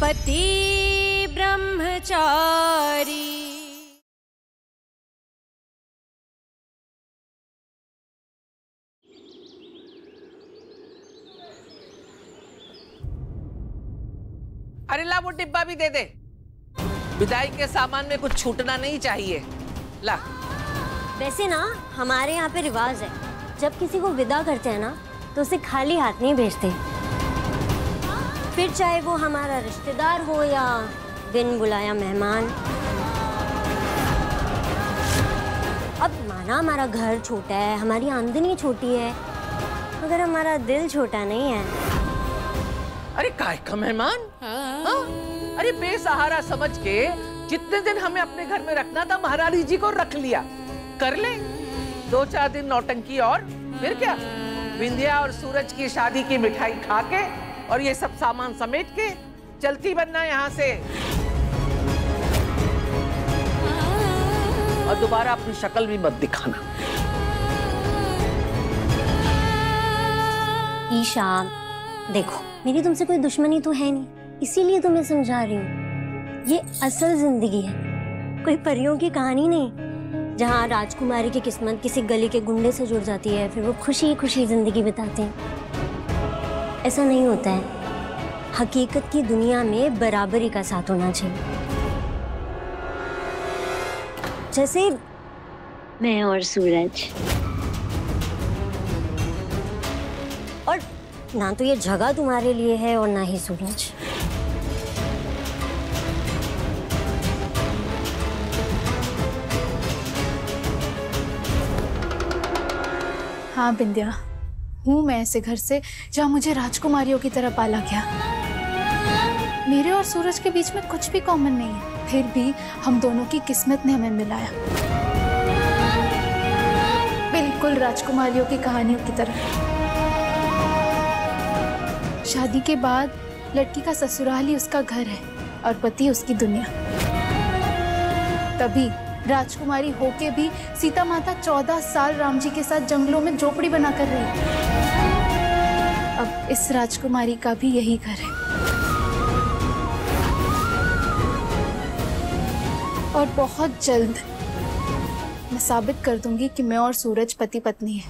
पति ब्रह्मचारी। अरे ला वो डिब्बा भी दे दे, विदाई के सामान में कुछ छूटना नहीं चाहिए। ला। वैसे ना हमारे यहाँ पे रिवाज है, जब किसी को विदा करते हैं ना तो उसे खाली हाथ नहीं भेजते, फिर चाहे वो हमारा रिश्तेदार हो या बिन बुलाया मेहमान। अब माना हमारा घर छोटा है, हमारी आमदनी छोटी है, मगर हमारा दिल छोटा नहीं है। अरे काय का मेहमान? हाँ? अरे बेसहारा समझ के जितने दिन हमें अपने घर में रखना था महारानी जी को रख लिया। कर ले 2-4 दिन नौटंकी और फिर क्या, विंध्या और सूरज की शादी की मिठाई खा के और ये सब सामान समेट के चलती बनना यहाँ से, और दोबारा अपनी शक्ल भी मत दिखाना। ईशा देखो, मेरी तुमसे कोई दुश्मनी तो है नहीं, इसीलिए तुम्हें समझा रही हूँ। ये असल जिंदगी है, कोई परियों की कहानी नहीं, जहाँ राजकुमारी की किस्मत किसी गली के गुंडे से जुड़ जाती है, फिर वो खुशी खुशी जिंदगी बिताते हैं। ऐसा नहीं होता है। हकीकत की दुनिया में बराबरी का साथ होना चाहिए। जैसे मैं और सूरज, और ना तो ये जगह तुम्हारे लिए है और ना ही सूरज। हाँ विंध्या, हूँ मैं ऐसे घर से जहाँ मुझे राजकुमारियों की तरह पाला गया। मेरे और सूरज के बीच में कुछ भी कॉमन नहीं है, फिर भी हम दोनों की किस्मत ने हमें मिलाया, बिल्कुल राजकुमारियों की कहानियों की तरह। शादी के बाद लड़की का ससुराल ही उसका घर है और पति उसकी दुनिया। तभी राजकुमारी होके भी सीता माता 14 साल राम जी के साथ जंगलों में झोपड़ी बना कर रही। अब इस राजकुमारी का भी यही घर है, और बहुत जल्द मैं साबित कर दूंगी कि मैं और सूरज पति पत्नी हैं।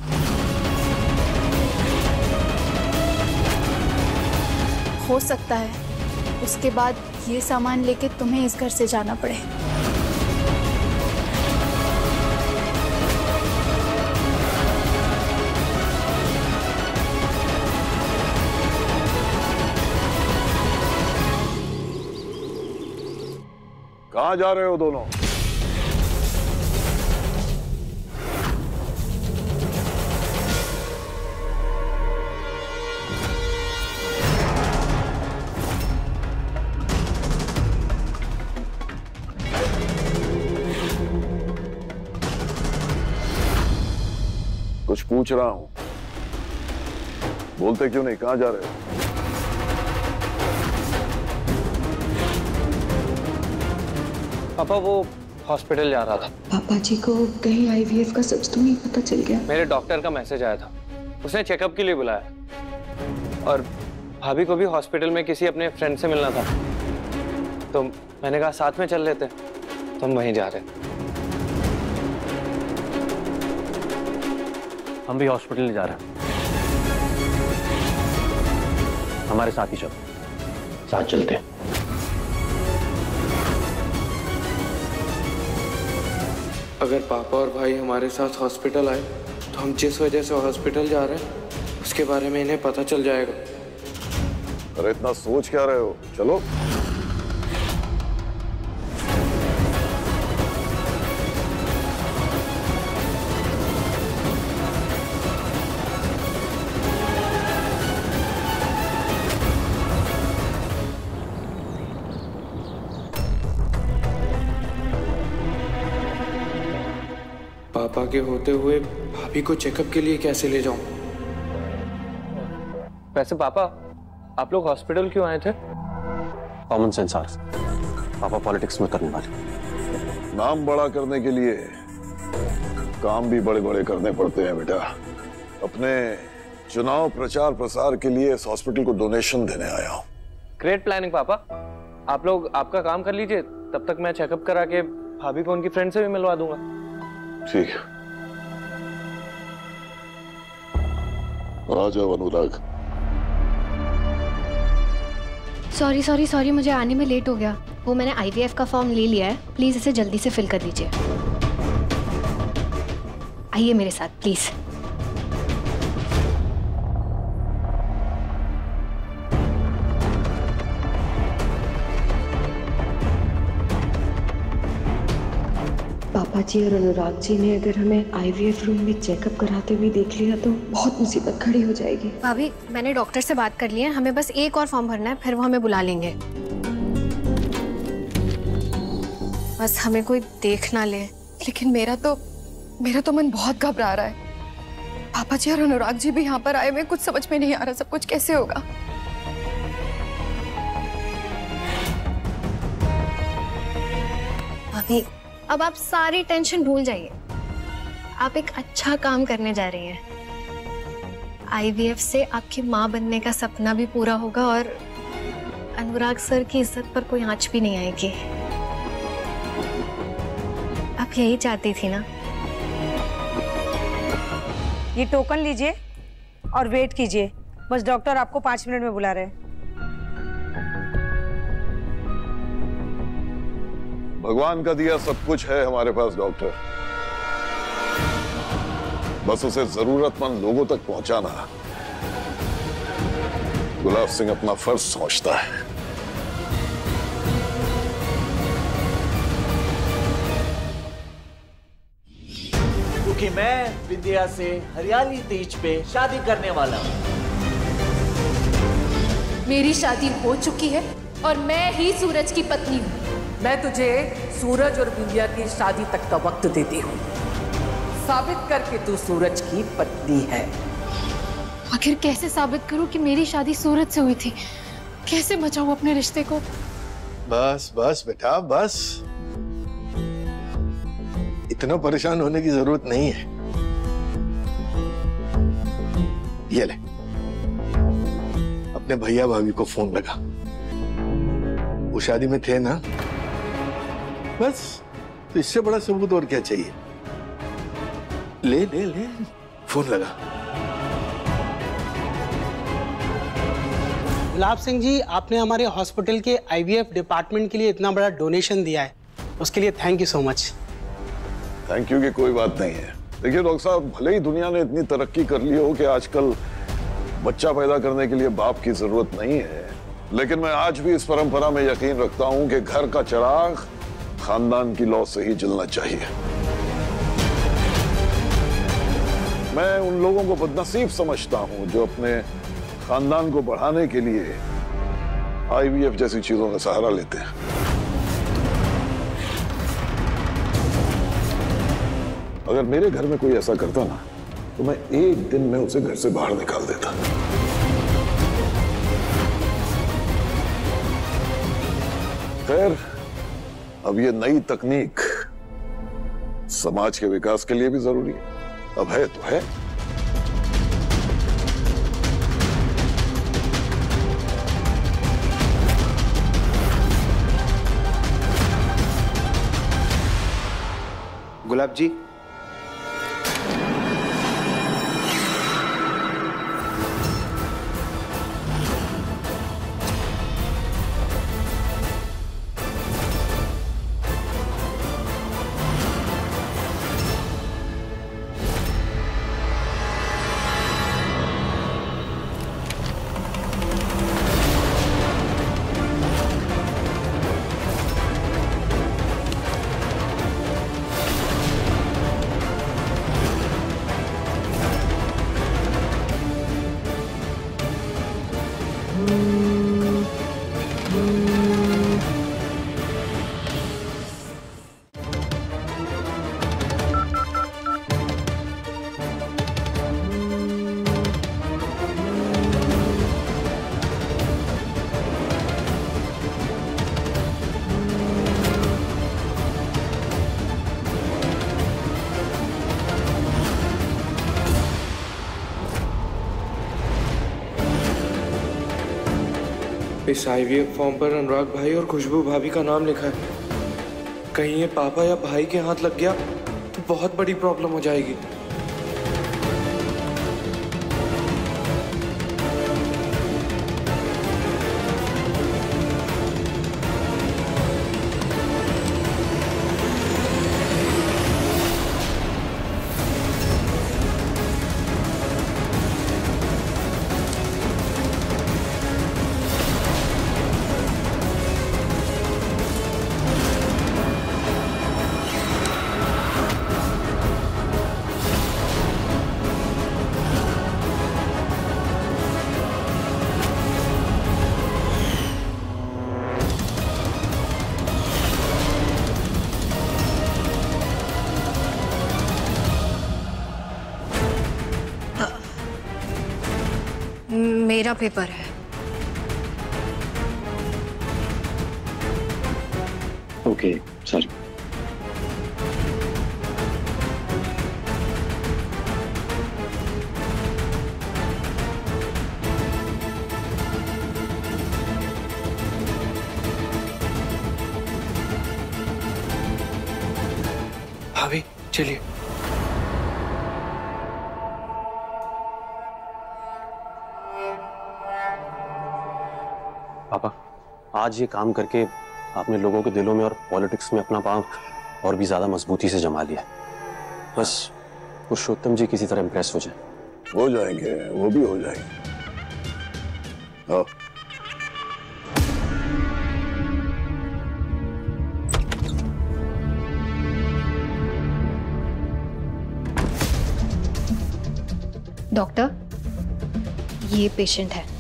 हो सकता है उसके बाद ये सामान लेके तुम्हें इस घर से जाना पड़े। कहाँ जा रहे हो दोनों? कुछ पूछ रहा हूं, बोलते क्यों नहीं? कहाँ जा रहे हो? पापा वो हॉस्पिटल जा रहा था। पापा जी को कहीं आईवीएफ का सच तो नहीं पता चल गया? मेरे डॉक्टर का मैसेज आया था, उसने चेकअप के लिए बुलाया, और भाभी को भी हॉस्पिटल में किसी अपने फ्रेंड से मिलना था, तो मैंने कहा साथ में चल लेते, तो हम वहीं जा रहे हैं। हम भी हॉस्पिटल जा रहे हैं, हमारे साथ ही चलो। साथ चलते हैं। अगर पापा और भाई हमारे साथ हॉस्पिटल आए तो हम जिस वजह से हॉस्पिटल जा रहे हैं उसके बारे में इन्हें पता चल जाएगा। अरे इतना सोच क्या रहे हो? चलो। पापा के होते हुए भाभी को चेकअप के लिए कैसे ले जाऊं? वैसे पापा, आप लोग हॉस्पिटल क्यों आए थे? कॉमन सेंस आर्स, पापा पॉलिटिक्स में करने वाले। नाम बड़ा करने के लिए काम भी बड़े बड़े करने पड़ते हैं बेटा। अपने चुनाव प्रचार प्रसार के लिए इस हॉस्पिटल को डोनेशन देने आया हूं। ग्रेट प्लानिंग पापा। आप लोग आपका काम कर लीजिए, तब तक मैं चेकअप करा के भाभी को उनकी फ्रेंड से भी मिलवा दूंगा। ठीक है, आ जाओ अनुराग। सॉरी मुझे आने में लेट हो गया। वो मैंने IVF का फॉर्म ले लिया है, प्लीज इसे जल्दी से फिल कर दीजिए। आइए मेरे साथ प्लीज। पापा जी और अनुराग जी ने अगर हमें IVF रूम में चेकअप कराते हुए देख लिया तो बहुत मुसीबत खड़ी हो जाएगी। भाभी मैंने डॉक्टर से बात कर ली है, हमें बस एक और फॉर्म भरना है, फिर वो हमें बुला लेंगे। बस हमें कोई देख ना ले। लेकिन मेरा तो मन बहुत घबरा रहा है। पापा जी और अनुराग जी भी यहाँ पर आए हुए, कुछ समझ में नहीं आ रहा सब कुछ कैसे होगा। भाभी अब आप सारी टेंशन भूल जाइए। आप एक अच्छा काम करने जा रही हैं। IVF से आपकी माँ बनने का सपना भी पूरा होगा और अनुराग सर की इज्जत पर कोई आंच भी नहीं आएगी। आप यही चाहती थी ना? ये टोकन लीजिए और वेट कीजिए, बस डॉक्टर आपको 5 मिनट में बुला रहे हैं। भगवान का दिया सब कुछ है हमारे पास डॉक्टर, बस उसे जरूरतमंद लोगों तक पहुंचाना गुलाब सिंह अपना फर्ज समझता है। क्योंकि मैं विद्या से हरियाली तीज पे शादी करने वाला हूँ। मेरी शादी हो चुकी है और मैं ही सूरज की पत्नी हूँ। मैं तुझे सूरज और विद्या की शादी तक का वक्त देती हूँ। साबित करके तू सूरज की पत्नी है। आखिर कैसे साबित करूं कि मेरी शादी सूरज से हुई थी? कैसे बचाऊं अपने रिश्ते को? बस बस बेटा बस, इतना परेशान होने की जरूरत नहीं है। ये ले, अपने भैया भाभी को फोन लगा। वो शादी में थे ना, बस तो इससे बड़ा सबूत और क्या चाहिए। ले ले ले, फोन लगा। गुलाब सिंह जी, आपने हमारे हॉस्पिटल के IVF डिपार्टमेंट के लिए इतना बड़ा डोनेशन दिया है, उसके लिए thank you so much. Thank you की कोई बात नहीं है। देखिए डॉक्टर साहब, भले ही दुनिया ने इतनी तरक्की कर ली हो कि आजकल बच्चा पैदा करने के लिए बाप की जरूरत नहीं है, लेकिन मैं आज भी इस परंपरा में यकीन रखता हूं कि घर का चिराग खानदान की लौ से ही जलना चाहिए। मैं उन लोगों को बदनसीब समझता हूं जो अपने खानदान को बढ़ाने के लिए IVF जैसी चीजों का सहारा लेते हैं। अगर मेरे घर में कोई ऐसा करता ना, तो मैं एक दिन में उसे घर से बाहर निकाल देता। खैर, अब ये नई तकनीक समाज के विकास के लिए भी जरूरी है। अब है तो है। गुलाब जी, इस आईवीएफ फॉर्म पर अनुराग भाई और खुशबू भाभी का नाम लिखा है। कहीं ये पापा या भाई के हाथ लग गया तो बहुत बड़ी प्रॉब्लम हो जाएगी। मेरा पेपर है। Okay, sorry. भाभी चलिए। पापा, आज ये काम करके आपने लोगों के दिलों में और पॉलिटिक्स में अपना पांव और भी ज्यादा मजबूती से जमा लिया। बस पुरुषोत्तम जी किसी तरह इम्प्रेस हो जाए। हो जाएंगे, वो भी हो जाएंगे। आओ। डॉक्टर, ये पेशेंट है।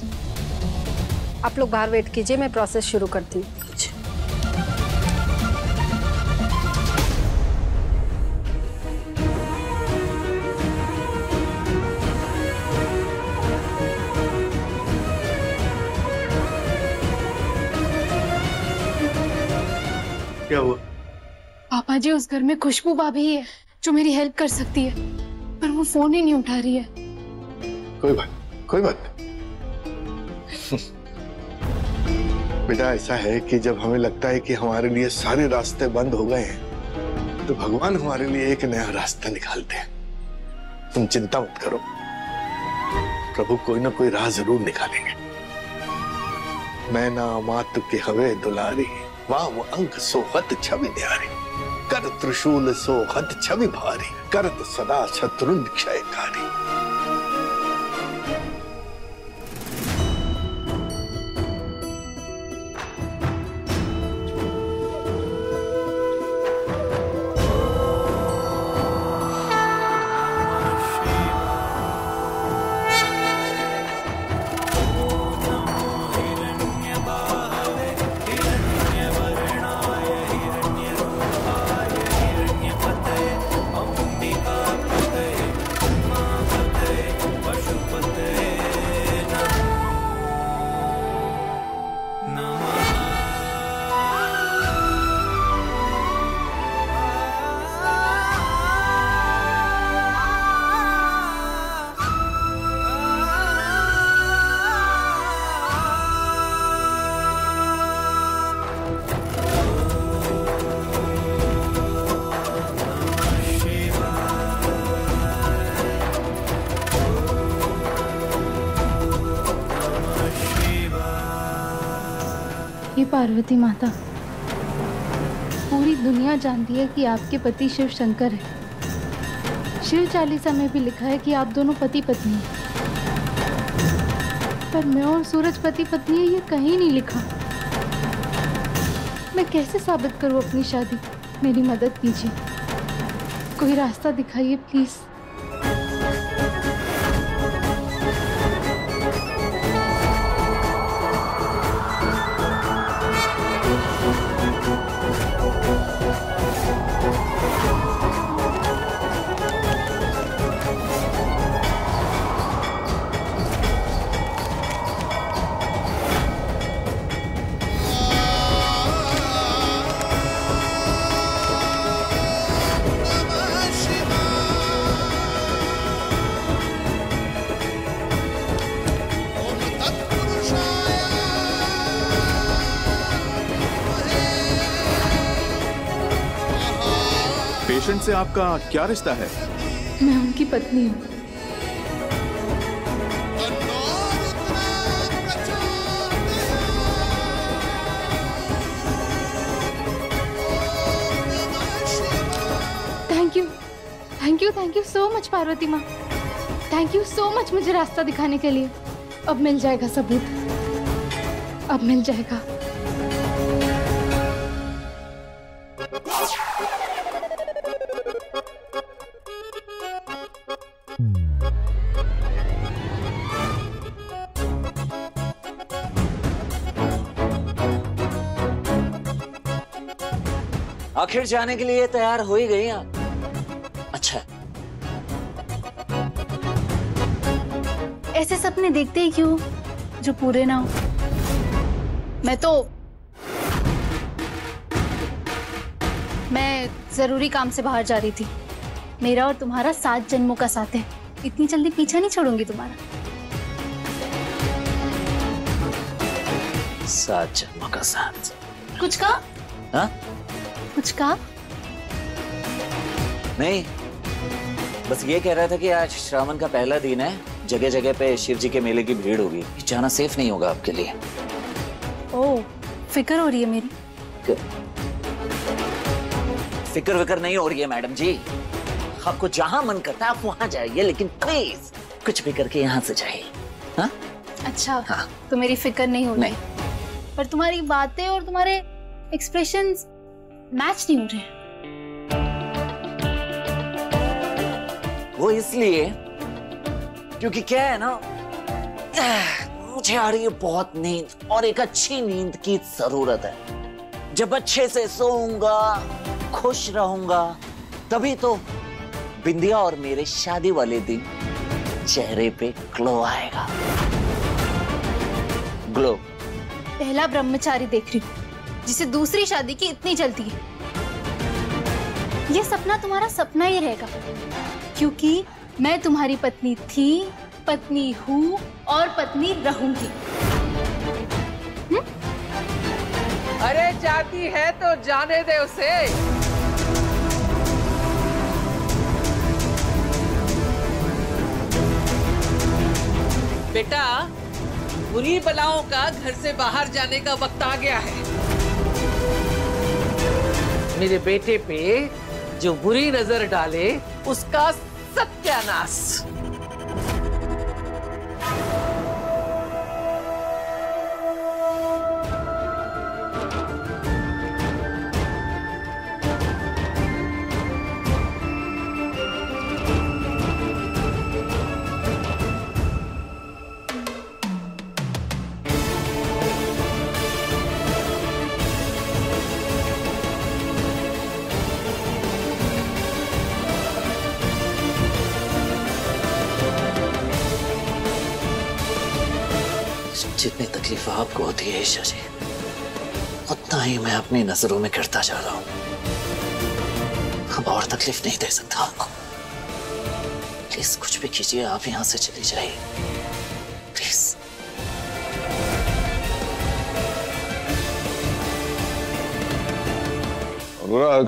आप लोग बाहर वेट कीजिए, मैं प्रोसेस शुरू करती हूँ। क्या हुआ? पापा जी, उस घर में खुशबू भाभी है जो मेरी हेल्प कर सकती है, पर वो फोन ही नहीं उठा रही है। कोई बात बेटा, ऐसा है कि जब हमें लगता है कि हमारे लिए सारे रास्ते बंद हो गए हैं तो भगवान हमारे लिए एक नया रास्ता निकालते हैं। तुम चिंता मत करो, प्रभु कोई ना कोई राह जरूर निकालेंगे। मैं ना मात के हवे दुलारी, वाम अंक सोहत छवि न्यारी, कर त्रिशूल सोहत छवि भारी, करत सदा शत्रु क्षयकारी। ये पार्वती माता, पूरी दुनिया जानती है कि आपके पति शिव शंकर है। शिव चालीसा में भी लिखा है कि आप दोनों पति पत्नी हैं, पर मैं और सूरज पति पत्नी है ये कहीं नहीं लिखा। मैं कैसे साबित करूं अपनी शादी? मेरी मदद कीजिए, कोई रास्ता दिखाइए प्लीज। पेशेंट से आपका क्या रिश्ता है? मैं उनकी पत्नी हूँ। Thank you so much Parvati माँ। थैंक यू सो मच मुझे रास्ता दिखाने के लिए। अब मिल जाएगा सबूत, अब मिल जाएगा। आखिर जाने के लिए तैयार हो ही गई आप। अच्छा, ऐसे सपने देखते ही क्यों जो पूरे ना हो? मैं जरूरी काम से बाहर जा रही थी। मेरा और तुम्हारा 7 जन्मों का साथ है। इतनी जल्दी पीछा नहीं छोड़ूंगी तुम्हारा। 7 जन्मों का साथ। कुछ कहा? हाँ? कुछ कहा? नहीं, बस ये कह रहा था कि आज श्रावण का पहला दिन है, जगह जगह पे शिव जी के मेले की भीड़ होगी, जाना सेफ नहीं होगा आपके लिए। ओह, फिक्र हो रही है मेरी। फिक्र विक्र नहीं हो रही है मैडम जी। आपको जहां मन करता है आप वहां जाइए, लेकिन प्लीज कुछ भी करके यहाँ से जाइए। हाँ? अच्छा, हाँ। तो मेरी फिक्र नहीं हो रही, पर तुम्हारी बातें और तुम्हारे एक्सप्रेशंस मैच नहीं हो रहे। वो इसलिए क्योंकि क्या है ना, मुझे आ रही है बहुत नींद और एक अच्छी नींद की जरूरत है। जब अच्छे से सोऊंगा, खुश रहूंगा, तभी तो बिंदिया और मेरे शादी वाले दिन चेहरे पे ग्लो आएगा। ग्लो। पहला ब्रह्मचारी देख रही हूँ जिसे दूसरी शादी की इतनी जल्दी है। ये सपना तुम्हारा सपना ही रहेगा, क्योंकि मैं तुम्हारी पत्नी थी, पत्नी हूँ और पत्नी रहूंगी। अरे जाती है तो जाने दे उसे। बेटा, बुरी बलाओं का घर से बाहर जाने का वक्त आ गया है। मेरे बेटे पे जो बुरी नजर डाले उसका सत्यानाश। जितनी तकलीफ आपको होती है ईशा जी, उतना ही मैं अपनी नजरों में गिरता जा रहा हूं। अब और तकलीफ नहीं दे सकता आपको। प्लीज कुछ भी कीजिए, आप यहां से चली जाइए प्लीज। अनुराग,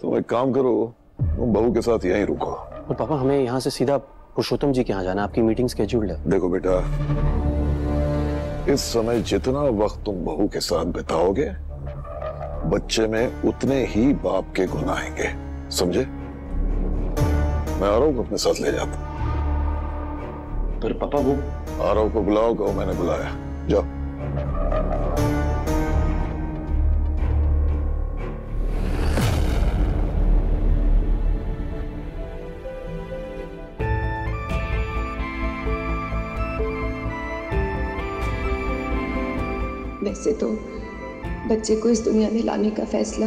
तुम एक काम करो, तुम बहू के साथ यहीं रुको। और पापा, हमें यहाँ से सीधा पुरुषोत्तम जी के यहाँ जाना, आपकी मीटिंग स्केड्यूल्ड है। देखो बेटा, इस समय जितना वक्त तुम बहू के साथ बिताओगे, बच्चे में उतने ही बाप के गुण आएंगे, समझे? मैं आरव को अपने साथ ले जाता। पर पापा, वो आरव को बुलाओ, कहो मैंने बुलाया। जाओ। वैसे तो बच्चे को इस दुनिया में लाने का फैसला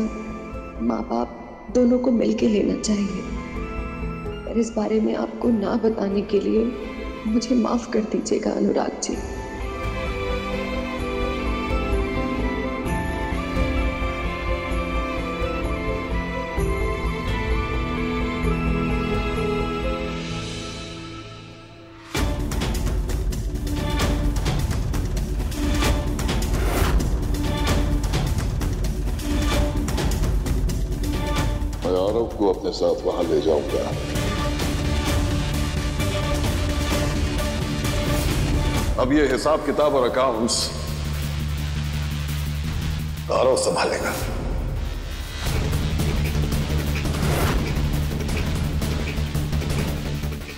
माँ बाप दोनों को मिलकर लेना चाहिए, पर इस बारे में आपको ना बताने के लिए मुझे माफ कर दीजिएगा अनुराग जी। आरव को अपने साथ वहां ले जाऊंगा। अब ये हिसाब किताब और अकाउंट्स आरव संभालेगा।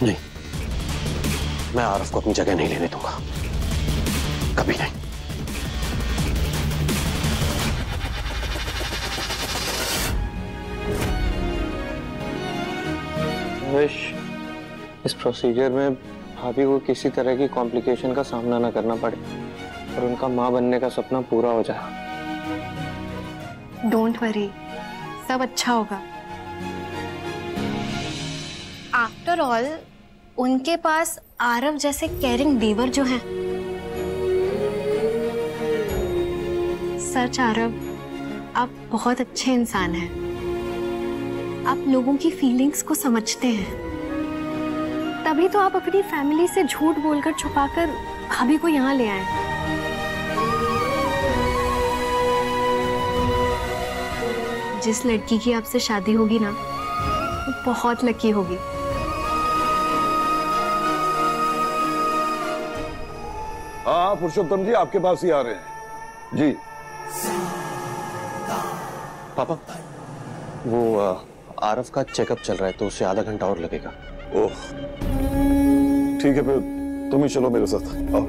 नहीं, मैं आरव को अपनी जगह नहीं लेने दूंगा, कभी नहीं। इस प्रोसीजर में भाभी को किसी तरह की कॉम्प्लिकेशन का सामना ना करना पड़े और उनका माँ बनने का सपना पूरा हो जाए। डोंट वरी, सब अच्छा होगा। आफ्टर ऑल उनके पास आरव जैसे केयरिंग देवर जो हैं। सच आरव, आप बहुत अच्छे इंसान हैं। आप लोगों की फीलिंग्स को समझते हैं, तभी तो आप अपनी फैमिली से झूठ बोलकर छुपाकर भाभी को यहाँ ले आए। जिस लड़की की आपसे शादी होगी ना, वो बहुत लकी होगी। हाँ पुरुषोत्तम जी आपके पास ही आ रहे हैं जी। पापा, वो आरव का चेकअप चल रहा है तो उसे आधा घंटा और लगेगा। ओह ठीक है, फिर तुम ही चलो मेरे साथ। आओ।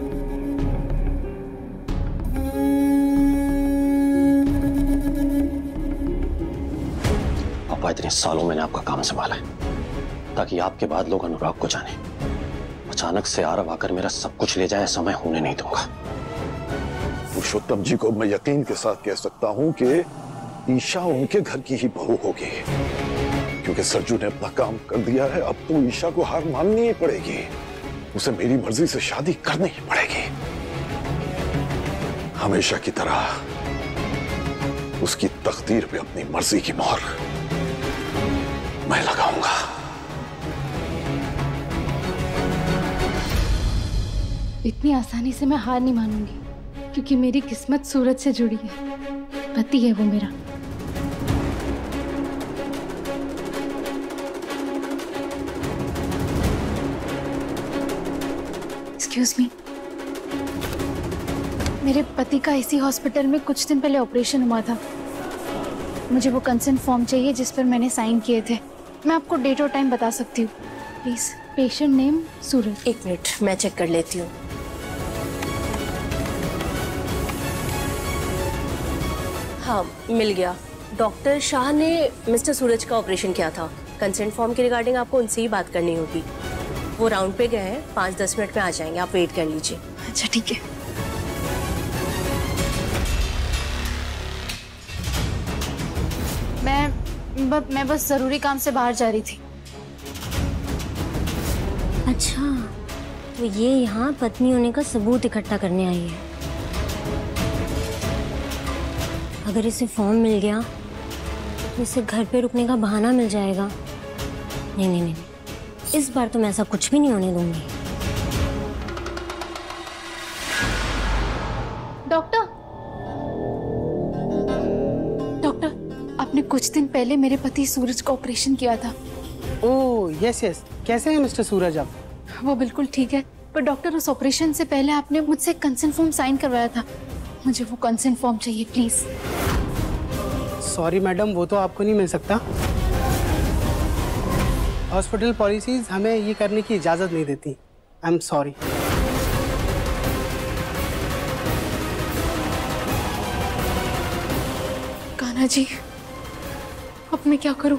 पापा, इतने सालों मैंने आपका काम संभाला है ताकि आपके बाद लोग अनुराग को जाने। अचानक से आरव आकर मेरा सब कुछ ले जाए, ऐसा मैं होने नहीं दूंगा। पुरुषोत्तम जी को मैं यकीन के साथ कह सकता हूं कि ईशा उनके घर की ही बहू होगी, क्योंकि सरजू ने अपना काम कर दिया है। अब तो ईशा को हार माननी ही पड़ेगी, उसे मेरी मर्जी से शादी करनी ही पड़ेगी। हमेशा की तरह उसकी तकदीर पे अपनी मर्जी की मोहर मैं लगाऊंगा। इतनी आसानी से मैं हार नहीं मानूंगी, क्योंकि मेरी किस्मत सूरज से जुड़ी है। पति है वो मेरा। एक्सक्यूज मी, मेरे पति का इसी हॉस्पिटल में कुछ दिन पहले ऑपरेशन हुआ था। मुझे वो कंसेंट फॉर्म चाहिए जिस पर मैंने साइन किए थे। मैं आपको डेट और टाइम बता सकती हूँ। प्लीज, पेशेंट नेम सूरज। एक मिनट, मैं चेक कर लेती हूँ। हाँ, मिल गया। डॉक्टर शाह ने मिस्टर सूरज का ऑपरेशन किया था। कंसेंट फॉर्म के रिगार्डिंग आपको उनसे ही बात करनी होगी। वो राउंड पे गए हैं, 5-10 मिनट में आ जाएंगे, आप वेट कर लीजिए। अच्छा ठीक है। मैं बस जरूरी काम से बाहर जा रही थी। अच्छा, तो ये यहाँ पत्नी होने का सबूत इकट्ठा करने आई है। अगर इसे फॉर्म मिल गया तो इसे घर पे रुकने का बहाना मिल जाएगा। नहीं नहीं नहीं, इस बार तो मैं ऐसा कुछ भी नहीं होने दूंगी। डॉक्टर, आपने कुछ दिन पहले मेरे पति सूरज का ऑपरेशन किया था। ओह यस यस, कैसे हैं मिस्टर सूरज आप? वो बिल्कुल ठीक है, पर डॉक्टर उस ऑपरेशन से पहले आपने मुझसे कंसेंट फॉर्म साइन करवाया था। मुझे वो कंसेंट फॉर्म चाहिए प्लीज। सॉरी मैडम, वो तो आपको नहीं मिल सकता। हॉस्पिटल पॉलिसीज हमें ये करने की इजाजत नहीं देती। I am sorry. Kanha ji, अब मैं क्या करूं?